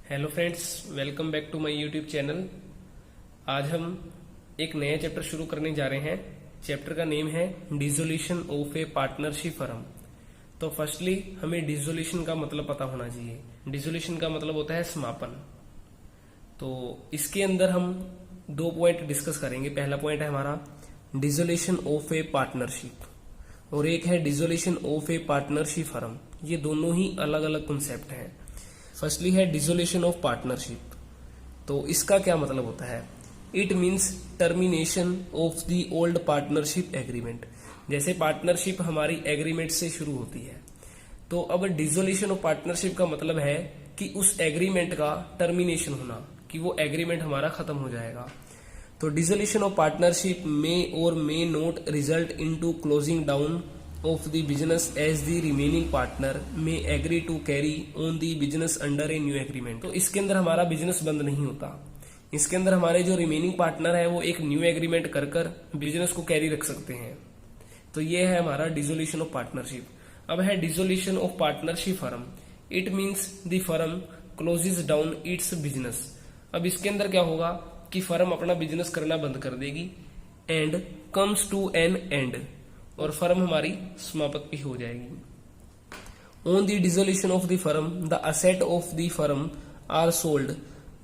Hello friends, welcome back to my YouTube channel. आज हम एक नया चैप्टर शुरू करने जा रहे हैं। चैप्टर का नेम है dissolution of A partnership firm. तो फर्स्टली हमें डिसोल्यूशन का मतलब पता होना चाहिए। डिसोल्यूशन का मतलब होता है समापन। तो इसके अंदर हम दो पॉइंट डिस्कस करेंगे। पहला पॉइंट है हमारा डिसोल्यूशन ऑफ ए पार्टनरशिप और एक है dissolution of A partnership firm. ये दोनों ही अलग अलग कॉन्सेप्ट हैं। फर्स्टली है डिसोल्यूशन ऑफ पार्टनरशिप। तो इसका क्या मतलब होता है? It means termination of the old partnership agreement. जैसे पार्टनरशिप हमारी एग्रीमेंट से शुरू होती है, तो अब डिसोल्यूशन ऑफ पार्टनरशिप का मतलब है कि उस एग्रीमेंट का टर्मिनेशन होना, कि वो एग्रीमेंट हमारा खत्म हो जाएगा। तो डिसोल्यूशन ऑफ पार्टनरशिप मे और may not result into closing down of the business as the remaining partner may agree to carry on the business under a new agreement। तो इसके अंदर हमारा बिजनेस बंद नहीं होता। इसके अंदर हमारे जो रिमेनिंग पार्टनर है वो एक न्यू एग्रीमेंट कर कर बिजनेस को कैरी रख सकते हैं। तो ये है हमारा डिसोल्यूशन ऑफ पार्टनरशिप। अब है dissolution of partnership firm. It means the firm closes down its business. अब इसके अंदर क्या होगा कि फर्म अपना बिजनेस करना बंद कर देगी and comes to an end, और फर्म हमारी समाप्ति हो जाएगी। On the dissolution of the firm the asset of the firm are sold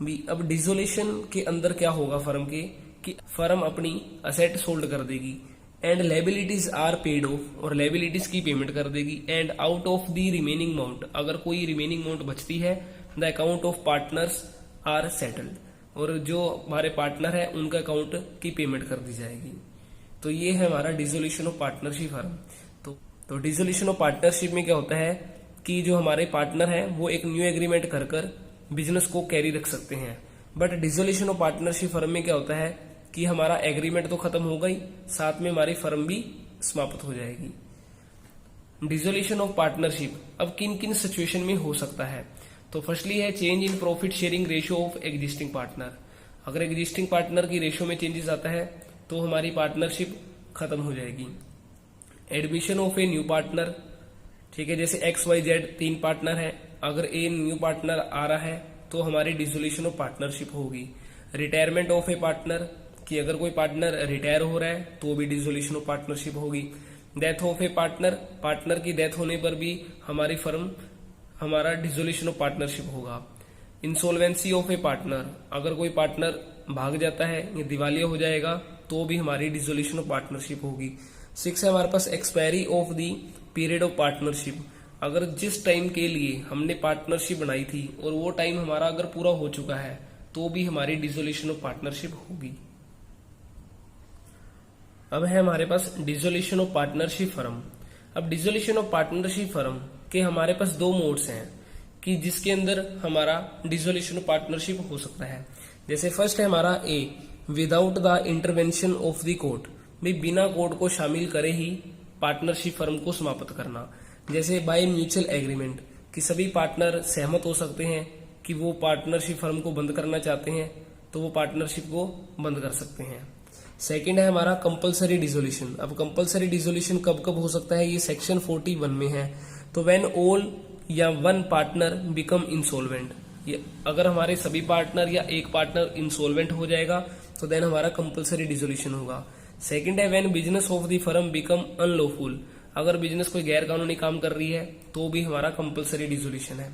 भी। अब डिसोल्यूशन के अंदर क्या होगा फर्म के, कि फर्म अपनी असेट सोल्ड कर देगी and liabilities are paid off, और लायबिलिटीज की पेमेंट कर देगी and out of the remaining amount, अगर कोई रिमेनिंग अमाउंट बचती है the account of partners are settled, और जो हमारे पार्टनर है उनका अकाउंट की पेमेंट कर दी जाएगी। तो ये है हमारा डिसोल्यूशन ऑफ पार्टनरशिप फर्म। तो डिसोल्यूशन ऑफ पार्टनरशिप में क्या होता है कि जो हमारे पार्टनर है वो एक न्यू एग्रीमेंट कर कर बिजनेस को कैरी रख सकते हैं। But dissolution of partnership firm में क्या होता है कि हमारा एग्रीमेंट तो खत्म हो गई, साथ में हमारी फर्म भी समाप्त हो जाएगी। डिसोल्यूशन ऑफ पार्टनरशिप अब किन किन सिचुएशन में हो सकता है? तो फर्स्टली है change in profit sharing ratio of existing partner. अगर एग्जिस्टिंग पार्टनर की रेशियो में चेंजेस आता है तो हमारी पार्टनरशिप खत्म हो जाएगी। Admission of a new partner, ठीक है, जैसे XYZ 3 पार्टनर है, अगर ए न्यू पार्टनर आ रहा है तो हमारी डिसोल्यूशन ऑफ पार्टनरशिप होगी। रिटायरमेंट ऑफ ए पार्टनर, कि अगर कोई पार्टनर रिटायर हो रहा है तो भी डिसोल्यूशन ऑफ पार्टनरशिप होगी। Death of A partner, partner की डेथ होने पर भी हमारा डिसोल्यूशन ऑफ पार्टनरशिप होगा। इंसॉल्वेंसी ऑफ ए पार्टनर, अगर कोई पार्टनर भाग जाता है या दिवालिया हो जाएगा तो भी हमारी डिसोल्यूशन ऑफ पार्टनरशिप होगी। 6 है हमारे पास expiry of the period of partnership. अगर जिस टाइम के लिए हमने पार्टनरशिप बनाई थी और वो टाइम हमारा अगर पूरा हो चुका है तो भी हमारी डिसोल्यूशन ऑफ पार्टनरशिप होगी। अब है हमारे पास डिसोल्यूशन ऑफ पार्टनरशिप फर्म। अब डिसोल्यूशन ऑफ पार्टनरशिप फर्म के हमारे पास दो मोड्स हैं कि जिसके अंदर हमारा डिसोल्यूशन ऑफ पार्टनरशिप हो सकता है। जैसे फर्स्ट है हमारा A, without the intervention of the court, भी बिना कोर्ट को शामिल करे ही पार्टनरशिप फर्म को समाप्त करना। जैसे बाय म्यूचुअल एग्रीमेंट, कि सभी पार्टनर सहमत हो सकते हैं कि वो पार्टनरशिप फर्म को बंद करना चाहते हैं तो वो पार्टनरशिप को बंद कर सकते हैं। सेकंड है हमारा कंपलसरी डिसोल्यूशन। अब कंपलसरी डिसोल्यूशन कब कब हो सकता है, ये सेक्शन 41 में है। तो व्हेन ऑल या वन पार्टनर बिकम इंसॉल्वेंट, अगर हमारे सभी पार्टनर या एक पार्टनर इंसॉल्वेंट हो जाएगा तो देन हमारा कंपलसरी डिसोल्यूशन होगा। सेकंड है when business of the firm become unlawful, अगर बिजनेस कोई गैर कानूनी काम कर रही है तो भी हमारा कंपलसरी डिसोल्यूशन है।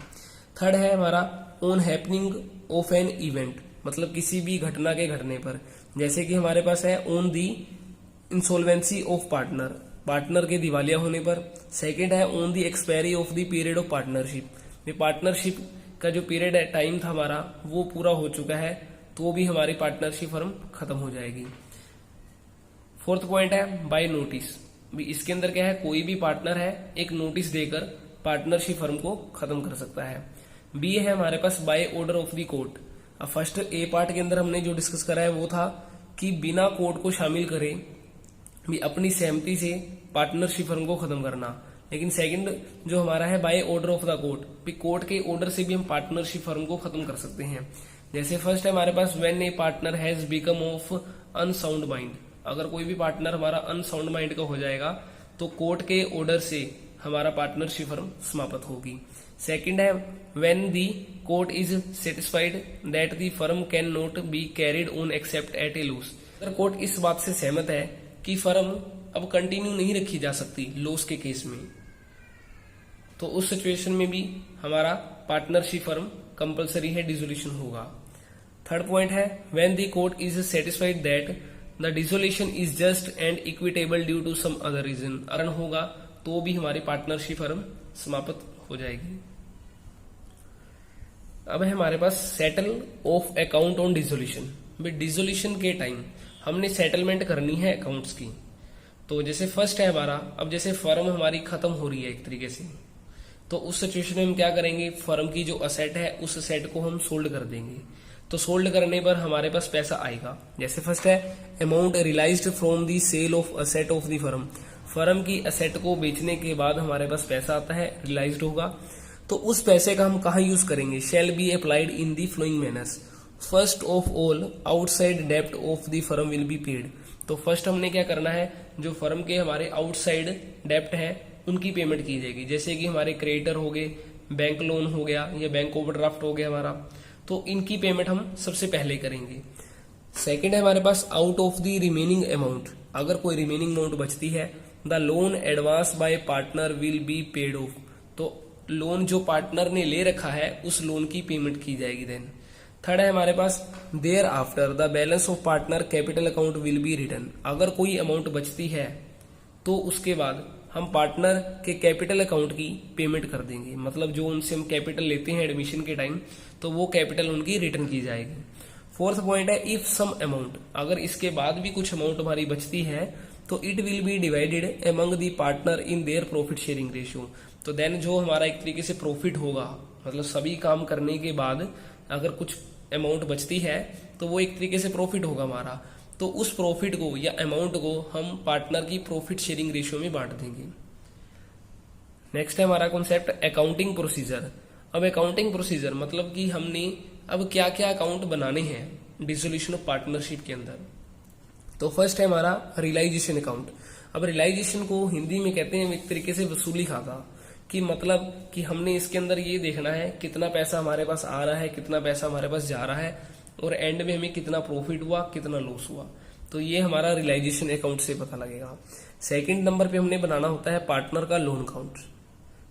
थर्ड है हमारा on happening of an event, मतलब किसी भी घटना के घटने पर, जैसे कि हमारे पास है on the insolvency of partner, partner के दिवालिया होने पर। सेकंड है on the expiry of the period of partnership, partnership का जो पीरियड है, टाइम था हमारा, वो पूरा हो चुका है तो भी हमारी पार्टनरशिप फर्म खत्म हो जाएगी। फोर्थ पॉइंट है बाय नोटिस। इसके अंदर क्या है, कोई भी पार्टनर है एक नोटिस देकर पार्टनरशिप फर्म को खत्म कर सकता है। बी है हमारे पास by order of the court. अब फर्स्ट ए पार्ट के अंदर हमने जो डिस्कस करा है वो था कि बिना कोर्ट को शामिल करे भी अपनी सहमति से पार्टनरशिप फर्म को खत्म करना। लेकिन सेकंड जो हमारा है by order of the court, भी कोर्ट के ऑर्डर से भी हम पार्टनरशिप फर्म को खत्म कर सकते हैं। जैसे फर्स्ट है हमारे पास when a partner has become of unsound mind, अगर कोई भी पार्टनर हमारा अनसाउंड माइंड का हो जाएगा तो कोर्ट के ऑर्डर से हमारा पार्टनरशिप फर्म समाप्त होगी। सेकंड है when the court is satisfied that the firm can not be carried on accept eight A loss. अगर कोर्ट इस बात से सहमत है कि फर्म अब कंटिन्यू नहीं रखी जा सकती लॉस के केस में, तो उस सिचुएशन में भी हमारा पार्टनरशिप फर्म कंपलसरी है, डिसोल्यूशन होगा। थर्ड पॉइंट है when the court is satisfied that the dissolution is just and equitable due to some other reason, कारण होगा तो भी हमारी पार्टनरशिप फर्म समाप्त हो जाएगी। अब है हमारे पास settle of account on dissolution. Dissolution के टाइम हमने सेटलमेंट करनी है अकाउंट्स की। तो जैसे फर्स्ट है हमारा, अब जैसे फर्म हमारी खत्म हो रही है एक तरीके से, तो उस सिचुएशन में हम क्या करेंगे, फर्म की जो असेट है उस असेट को हम सोल्ड कर देंगे। तो सोल्ड करने पर हमारे पास पैसा आएगा। जैसे फर्स्ट है amount realised from the sale of asset of the firm, firm की असेट को बेचने के बाद हमारे पास पैसा आता है, रियलाइज्ड होगा। तो उस पैसे का हम कहाँ यूज करेंगे, shall be applied in the following manners. First of all outside डेप्ट of the firm will be paid. तो फर्स्ट हमने क्या करना है, जो फर्म के हमारे आउटसाइड डेप्ट है उनकी पेमेंट की जाएगी। जैसे कि हमारे क्रेडिटर हो गए, बैंक लोन हो गया या बैंक ओवरड्राफ्ट हो गया हमारा, तो इनकी पेमेंट हम सबसे पहले करेंगे। सेकंड है हमारे pass out of the remaining amount, अगर कोई रिमेनिंग अमाउंट बचती है the loan advance bye partner will be paid of. तो लोन जो पार्टनर ने ले रखा है उस लोन की पेमेंट की जाएगी। देन थर्ड है हमारे पास thereafter the balance of partner capital account will be return, अगर कोई अमाउंट बचती है तो उसके बाद हम पार्टनर के कैपिटल अकाउंट की पेमेंट कर देंगे। मतलब जो उनसे हम कैपिटल लेते हैं एडमिशन के टाइम, तो वो कैपिटल उनकी रिटर्न की जाएगी। फोर्थ पॉइंट है इफ सम अमाउंट, अगर इसके बाद भी कुछ अमाउंट हमारी बचती है तो it will be divided among the partner in their profit sharing ratio. तो देन जो हमारा एक तरीके से प्रॉफिट होगा, मतलब सभी काम करने के बाद अगर कुछ अमाउंट बचती है तो वो एक तरीके से प्रॉफिट होगा हमारा, तो उस प्रॉफिट को या अमाउंट को हम पार्टनर की प्रॉफिट शेयरिंग रेशियो में बांट देंगे। नेक्स्ट है हमारा कॉन्सेप्ट अकाउंटिंग प्रोसीजर। अब अकाउंटिंग प्रोसीजर मतलब कि हमने अब क्या क्या अकाउंट बनाने हैं डिसोल्यूशन ऑफ पार्टनरशिप के अंदर। तो फर्स्ट है हमारा रियलाइजेशन अकाउंट। अब रियलाइजेशन को हिंदी में कहते हैं एक तरीके से वसूली खाता, कि मतलब कि हमने इसके अंदर ये देखना है कितना पैसा हमारे पास आ रहा है, कितना पैसा हमारे पास जा रहा है, और एंड में हमें कितना प्रॉफिट हुआ, कितना लॉस हुआ। तो ये हमारा रियलाइजेशन अकाउंट से पता लगेगा। सेकंड नंबर पे हमने बनाना होता है पार्टनर का लोन अकाउंट।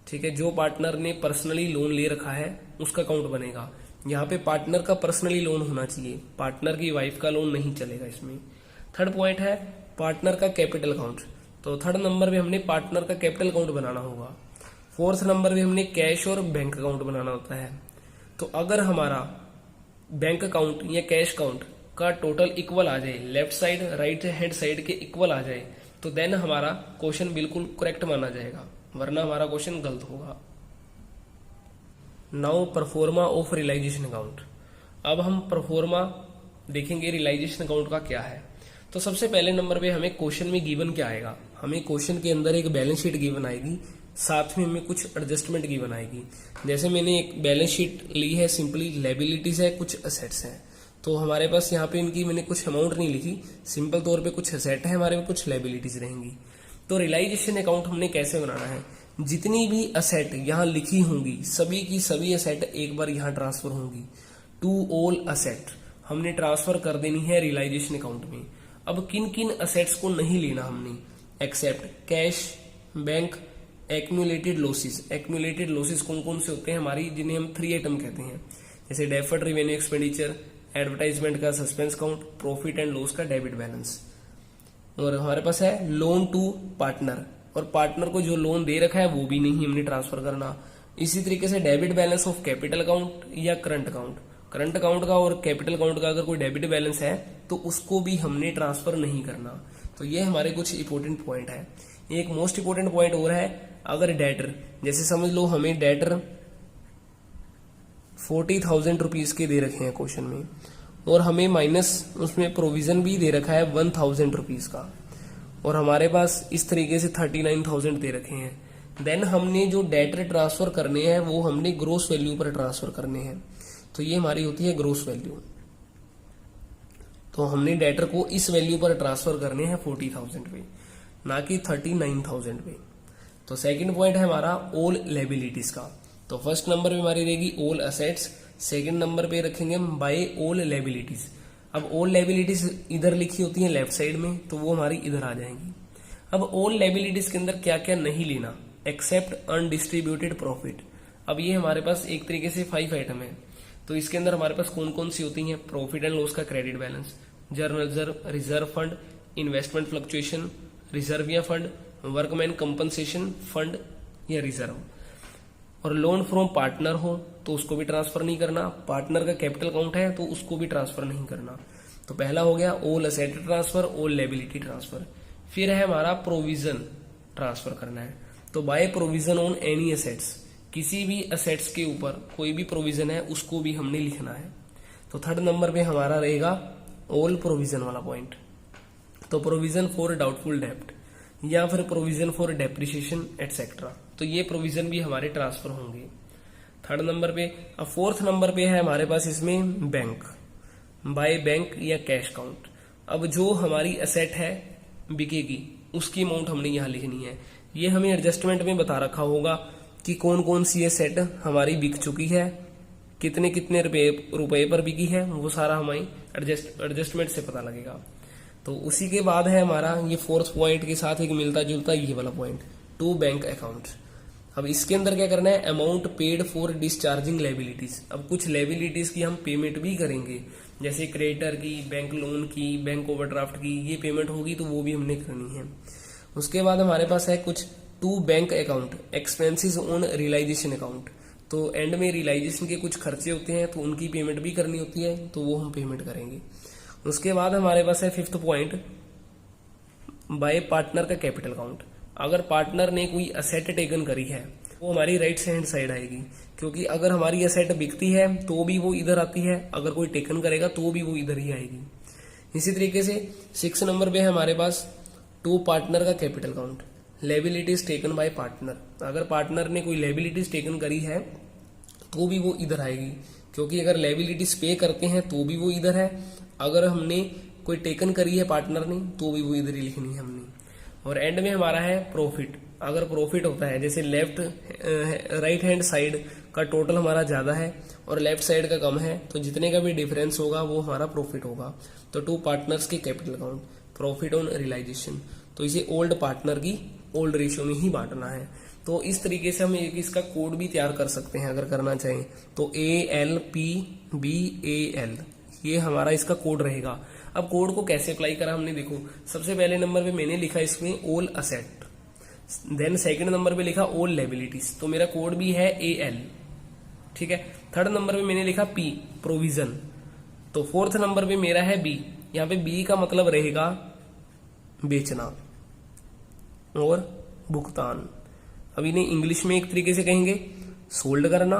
ठीक है, जो पार्टनर ने पर्सनली लोन ले रखा है उसका अकाउंट बनेगा। यहाँ पे पार्टनर का पर्सनली लोन होना चाहिए, पार्टनर की वाइफ का लोन नहीं चलेगा इसमें। थर्ड पॉइंट है पार्टनर का कैपिटल अकाउंट। तो थर्ड नंबर पे हमने पार्टनर का कैपिटल अकाउंट बनाना होगा। फोर्थ नंबर पे हमने कैश और बैंक अकाउंट बनाना होता है। तो अगर हमारा बैंक अकाउंट या कैश अकाउंट का टोटल इक्वल आ जाए, left side right hand side के इक्वल आ जाए, तो देन हमारा क्वेश्चन बिल्कुल करेक्ट माना जाएगा, वरना हमारा क्वेश्चन गलत होगा। Now proforma of realisation account. अब हम परफॉर्मा देखेंगे रियलाइजेशन अकाउंट का क्या है। तो सबसे पहले नंबर पे हमें क्वेश्चन में गिवन क्या आएगा, हमें क्वेश्चन के अंदर एक बैलेंस शीट गिवन आएगी, साथ में हमें कुछ एडजस्टमेंट गिवन आएगी। जैसे मैंने एक बैलेंस शीट ली है, सिंपली लायबिलिटीज है, कुछ असेट्स हैं। तो हमारे पास यहाँ पे इनकी मैंने कुछ अमाउंट नहीं लिखी, सिंपल तौर पे कुछ असेट है हमारे में, कुछ लायबिलिटीज रहेंगी। तो रियलाइजेशन अकाउंट हमने कैसे बनाना है, जितनी भी असेट यहाँ लिखी होंगी सभी की सभी असेट एक बार यहाँ ट्रांसफर होंगी टू ऑल असेट, हमने ट्रांसफर कर देनी है रियलाइजेशन अकाउंट में। अब किन किन असेट्स को नहीं लेना हमने, except cash, bank, accumulated losses. Accumulated losses कौन कौन से होते हैं हमारी, जिन्हें हम 3 आइटम कहते हैं, जैसे डेफर्ड रेवेन्यू एक्सपेंडिचर, एडवर्टाइजमेंट का suspense count, profit and loss का डेबिट बैलेंस। और हमारे पास है लोन टू पार्टनर, और पार्टनर को जो लोन दे रखा है वो भी नहीं हमने ट्रांसफर करना। इसी तरीके से debit balance of capital account या करंट अकाउंट, करंट अकाउंट का और कैपिटल अकाउंट का अगर कोई डेबिट बैलेंस है तो उसको भी हमने ट्रांसफर नहीं करना। तो ये हमारे कुछ इंपोर्टेंट पॉइंट है। एक मोस्ट इंपोर्टेंट पॉइंट और है, अगर डेटर, जैसे समझ लो हमें डेटर 40,000 रुपीज के दे रखे हैं क्वेश्चन में, और हमें माइनस उसमें प्रोविजन भी दे रखा है 1,000 रुपीज का, और हमारे पास इस तरीके से 39,000 दे रखे हैं। देन हमने जो डेटर ट्रांसफर करने हैं वो हमने ग्रोस वैल्यू पर ट्रांसफर करने हैं। तो ये हमारी होती है ग्रोस वैल्यू। तो हमने डेटर को इस वैल्यू पर ट्रांसफर करने हैं 40,000 पे, ना कि 39,000 पे। तो सेकंड पॉइंट है हमारा ऑल लायबिलिटीज का। तो फर्स्ट नंबर पे हमारी रहेगी ऑल असेट्स, सेकंड नंबर पे रखेंगे हम बाय ऑल लायबिलिटीज। अब ऑल लायबिलिटीज इधर लिखी होती है लेफ्ट साइड में, तो वो हमारी इधर आ जाएंगी। अब ऑल लायबिलिटीज के अंदर क्या क्या नहीं लेना, एक्सेप्ट अनडिस्ट्रीब्यूटेड प्रॉफिट। अब ये हमारे पास एक तरीके से 5 आइटम है, तो इसके अंदर हमारे पास कौन कौन सी होती हैं, प्रॉफिट एंड लॉस का credit balance, journal reserve fund, investment fluctuation, reserve या फंड, वर्कमैन कंपनसेशन फंड या रिजर्व। और लोन फ्रॉम पार्टनर हो तो उसको भी ट्रांसफर नहीं करना, पार्टनर का कैपिटल अकाउंट है तो उसको भी ट्रांसफर नहीं करना। तो पहला हो गया all asset transfer, all liability transfer. फिर है हमारा प्रोविजन ट्रांसफर करना है, तो by provision on any assets, किसी भी असेट्स के ऊपर कोई भी प्रोविजन है उसको भी हमने लिखना है। तो थर्ड नंबर पे हमारा रहेगा ऑल प्रोविजन वाला पॉइंट। तो प्रोविजन फॉर डाउटफुल डेप्ट या फिर प्रोविजन फॉर डेप्रिसिएशन एटसेट्रा, तो ये प्रोविजन भी हमारे ट्रांसफर होंगे थर्ड नंबर पे। अब फोर्थ नंबर पे है हमारे पास इसमें बैंक, बाय बैंक या कैश काउंट। अब जो हमारी असेट है बिकेगी उसकी अमाउंट हमने यहाँ लिखनी है। ये हमें एडजस्टमेंट में बता रखा होगा कि कौन कौन सी असेट हमारी बिक चुकी है, कितने कितने रुपए पर बिकी है, वो सारा हमें एडजस्टमेंट से पता लगेगा। तो उसी के बाद है हमारा ये फोर्थ पॉइंट के साथ एक मिलता जुलता ये वाला पॉइंट, टू बैंक अकाउंट। अब इसके अंदर क्या करना है, amount paid for discharging liabilities. अब कुछ लायबिलिटीज की हम पेमेंट भी करेंगे, जैसे क्रेडिटर की, बैंक लोन की, बैंक ओवरड्राफ्ट की, ये पेमेंट होगी तो वो भी हमने करनी है। उसके बाद हमारे पास है कुछ to bank account expenses on realisation account. तो एंड में रियलाइजेशन के कुछ खर्चे होते हैं तो उनकी पेमेंट भी करनी होती है, तो वो हम पेमेंट करेंगे। उसके बाद हमारे पास है फिफ्थ पॉइंट, बाय पार्टनर का कैपिटल अकाउंट। अगर पार्टनर ने कोई असेट टेकन करी है वो हमारी राइट हैंड साइड आएगी, क्योंकि अगर हमारी असेट बिकती है तो भी वो इधर आती है, अगर कोई टेकन करेगा तो भी वो इधर ही आएगी। इसी तरीके से 6 नंबर पे है हमारे पास टू पार्टनर का capital account, liabilities taken by partner. अगर पार्टनर ने कोई लायबिलिटीज टेकन करी है तो भी वो इधर आएगी, क्योंकि अगर लायबिलिटीज पे करते हैं तो भी वो इधर है, अगर हमने कोई टेकन करी है पार्टनर ने तो भी वो इधर ही लिखनी है हमने। और एंड में हमारा है प्रॉफिट। अगर प्रॉफिट होता है, जैसे लेफ्ट राइट हैंड साइड का टोटल हमारा ज्यादा है और लेफ्ट साइड का कम है, तो जितने का भी डिफरेंस होगा वो हमारा प्रॉफिट होगा। तो टू पार्टनर्स के capital account, profit on realisation, तो इसे ओल्ड पार्टनर की ओल्ड रेशियो में ही बांटना है। तो इस तरीके से हम एक इसका कोड भी तैयार कर सकते हैं अगर करना चाहें तो ALPBAL, ये हमारा इसका कोड रहेगा। अब कोड को कैसे अप्लाई करा हमने, देखो सबसे पहले नंबर पे मैंने लिखा इसमें all asset, then second number पे लिखा ऑल लायबिलिटीज, तो मेरा कोड भी है AL, ठीक है। थर्ड नंबर पे मैंने लिखा P प्रोविजन, तो फोर्थ नंबर पे मेरा है B। यहाँ पे B का मतलब रहेगा बेचना और भुगतान। अब इन्हें इंग्लिश में एक तरीके से कहेंगे सोल्ड करना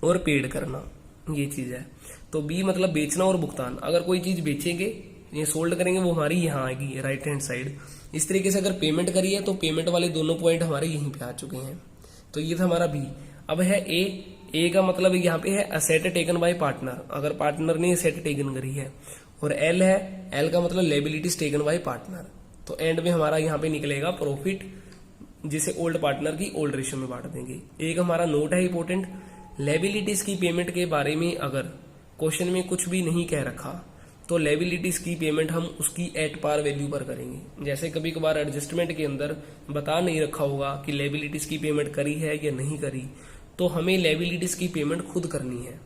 और पेड करना, ये चीज है। तो बी मतलब बेचना और भुगतान। अगर कोई चीज बेचेंगे, ये सोल्ड करेंगे, वो हमारी यहाँ आएगी राइट हैंड साइड। इस तरीके से अगर पेमेंट करी है तो पेमेंट वाले दोनों पॉइंट हमारे यहीं पे आ चुके हैं। तो ये था हमारा बी। अब है ए का मतलब यहाँ पे है असेट टेकन बाय पार्टनर, अगर पार्टनर ने असेट टेकन करी है। और एल है, एल का मतलब लायबिलिटीज टेकन बाय पार्टनर। तो एंड में हमारा यहाँ पे निकलेगा प्रॉफिट, जिसे ओल्ड पार्टनर की ओल्ड रेशियो में बांट देंगे। एक हमारा नोट है इंपोर्टेंट, लायबिलिटीज की पेमेंट के बारे में अगर क्वेश्चन में कुछ भी नहीं कह रखा तो लायबिलिटीज की पेमेंट हम उसकी एट पार वैल्यू पर करेंगे। जैसे कभी कभार एडजस्टमेंट के अंदर बता नहीं रखा होगा कि लायबिलिटीज की पेमेंट करी है या नहीं करी, तो हमें लायबिलिटीज की पेमेंट खुद करनी है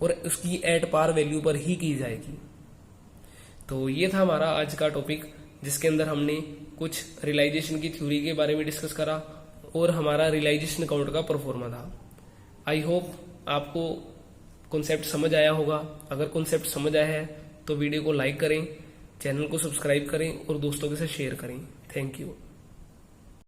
और उसकी एट पार वैल्यू पर ही की जाएगी। तो ये था हमारा आज का टॉपिक, जिसके अंदर हमने कुछ रियलाइजेशन की थ्योरी के बारे में डिस्कस करा और हमारा रियलाइजेशन अकाउंट का परफॉर्मा था। आई होप आपको कॉन्सेप्ट समझ आया होगा। अगर कॉन्सेप्ट समझ आया है तो वीडियो को लाइक करें, चैनल को सब्सक्राइब करें और दोस्तों के साथ शेयर करें। Thank you.